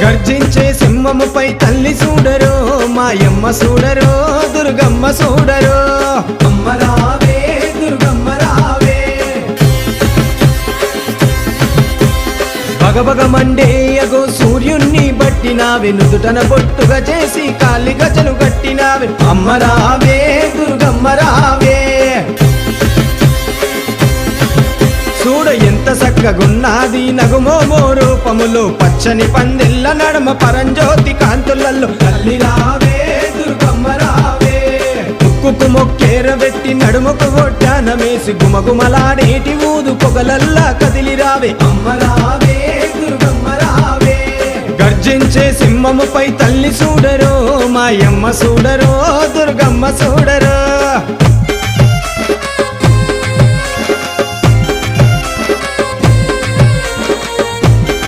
గర్జించే సింహముపై తల్లి చూడరో మాయమ్మ చూడరో దుర్గమ్మ చూడరో అమ్మ రావే దుర్గమ్మ రావే బగబగ మండేయగో సూర్యుణ్ణి బట్టినావే నుదుటన బొట్టుగా చేసి కాలి గజలు కట్టినావే అమ్మ రావే దుర్గమ్మ రావే చూడ ఎంత చక్కగున్నది నగుమోమో రూపములో పచ్చని పందిళ్ళ నడమ పరంజ్యోతి కాంతులలో తల్లి రావే దుర్గమ్మ రావే ముక్కుకు మొక్కేరబెట్టి నడుముకు ఒడ్డానమేసి గుమగుమలాడేటి ఊదు పొగలల్లా కదిలి రావే అమ్మ రావే దుర్గమ్మ రావే గర్జించే సింహముపై తల్లి చూడరో మాయమ్మ చూడరో దుర్గమ్మ చూడరో